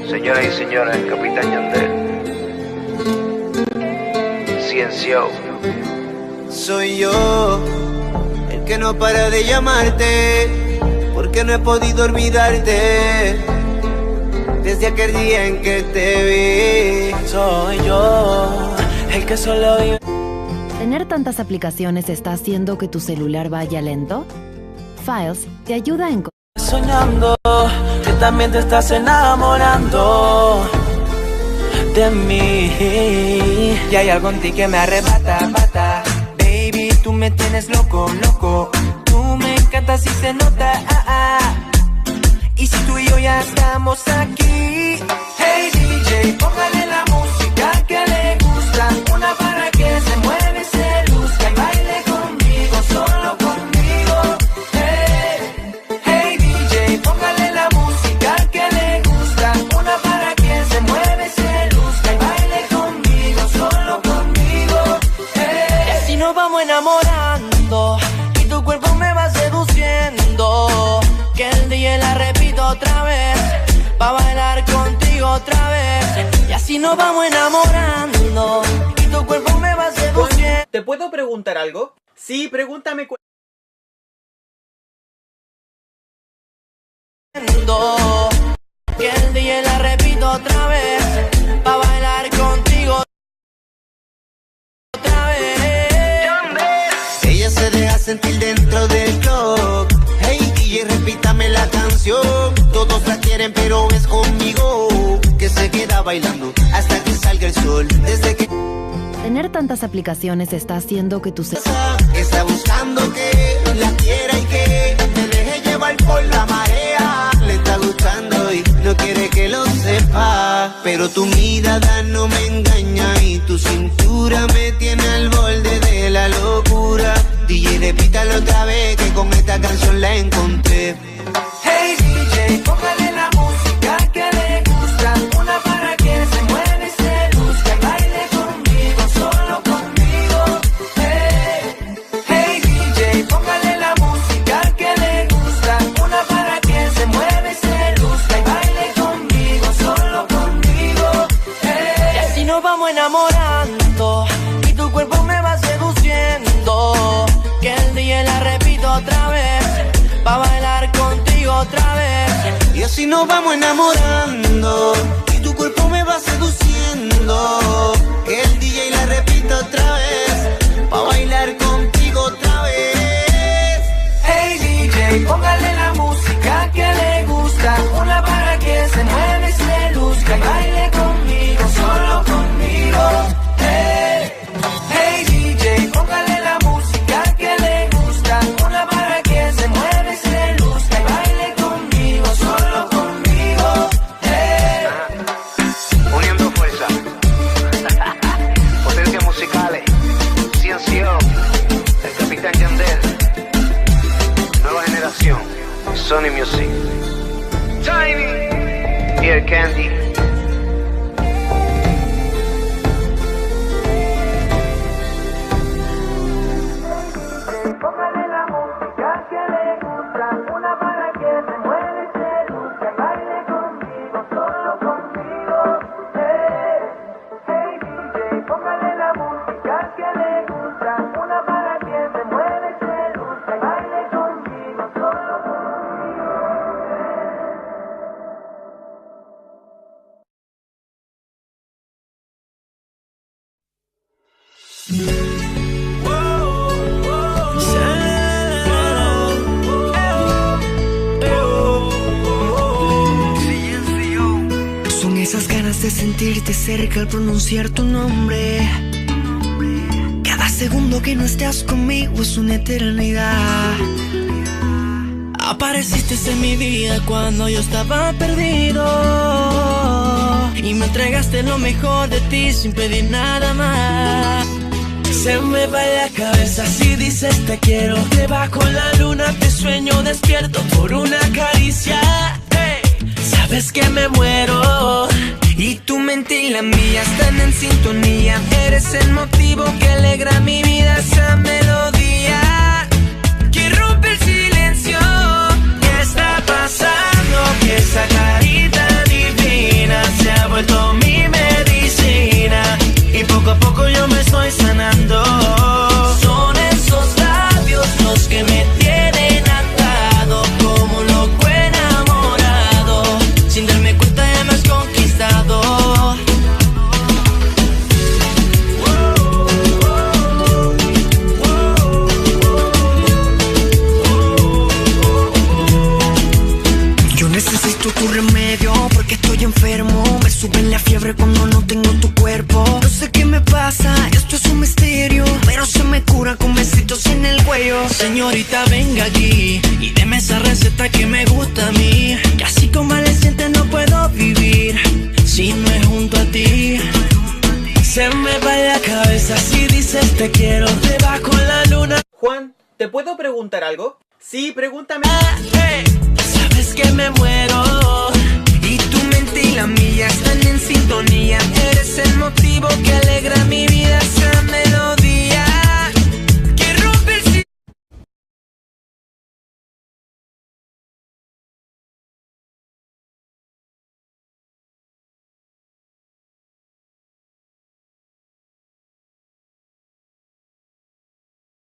Señoras y señores, el Capitán Yandel. Ciencio. Soy yo, el que no para de llamarte, porque no he podido olvidarte desde aquel día en que te vi. Soy yo, el que solo vive. ¿Tener tantas aplicaciones está haciendo que tu celular vaya lento? Files te ayuda a encontrar. Soñando que también te estás enamorando de mí. Y hay algo en ti que me arrebata, bata. Baby, tú me tienes loco, loco. Tú me encantas y se nota, Y si tú y yo ya estamos aquí. Hey DJ, póngale la música que le gusta. Una para que se mueve, se luzca y baile conmigo, solo conmigo. Hey DJ, póngale la música que le gusta. Una para que se mueve, se luzca y baile conmigo, solo conmigo. Y así nos vamos enamorando y tu cuerpo me va seduciendo. Que el día la repito otra vez, pa' bailar contigo otra vez. Y así nos vamos enamorando y tu cuerpo me va seduciendo. ¿Te puedo preguntar algo? Sí, pregúntame. Que el día la repito otra vez, pa' bailar contigo otra vez. Ella se deja sentir dentro del club. Hey DJ, repítame la canción. Todos la quieren pero es conmigo que se queda bailando hasta que salga el sol. Desde que Tener tantas aplicaciones está haciendo que tu celular está buscando que la quiera y que me deje llevar por la marea. Le está gustando y no quiere que lo sepa, pero tu mirada no me engaña y tu cintura me tiene al borde de la locura. DJ, repítalo otra vez que con esta canción la encontré. Hey DJ, póngale la música que le gusta. Una para que se mueve, se luzca y baile conmigo, solo conmigo. Hey DJ, póngale la música que le gusta. Una para que se mueve, se luzca y baile conmigo, solo conmigo. Y así nos vamos enamorando y tu cuerpo me va seduciendo. Que el día la repito otra vez, pa' bailar contigo otra vez. Y así nos vamos enamorando y tu cuerpo me va seduciendo. Que el DJ la repita otra vez, pa' bailar contigo otra vez. Hey DJ, póngale la música que le gusta. Una para que se mueve, se luzca y baile conmigo, solo conmigo. Hey DJ, póngale la música que le gusta. Una para que se mueve, se luzca y baile conmigo, solo conmigo. Uniendo fuerza. Potencias musicales. Ciencio. El Capitán Yandel. Nueva generación. Sony Music. Tiny. Ear Candy. Póngale la música que le gusta. Una para que se mueve, se luzca y baile conmigo, solo conmigo. Hey DJ, póngale la música que le gusta. Una para que se mueve, se luzca y baile conmigo, solo conmigo. Son esas ganas de sentirte cerca al pronunciar tu nombre. Cada segundo que no estás conmigo es una eternidad. Apareciste en mi vida cuando yo estaba perdido y me entregaste lo mejor de ti sin pedir nada más. Se me va la cabeza si dices te quiero. Debajo la luna te sueño despierto por una caricia. Hey, sabes que me muero y tu mente y la mía están en sintonía. Eres el motivo que alegra mi vida, esa melodía que rompe el silencio. cuello. Señorita, venga aquí y deme esa receta que me gusta a mí, que así convaleciente no puedo vivir si no es junto a ti. Se me va la cabeza si dices te quiero debajo la luna. Juan, ¿te puedo preguntar algo? Sí, pregúntame. Sabes que me muero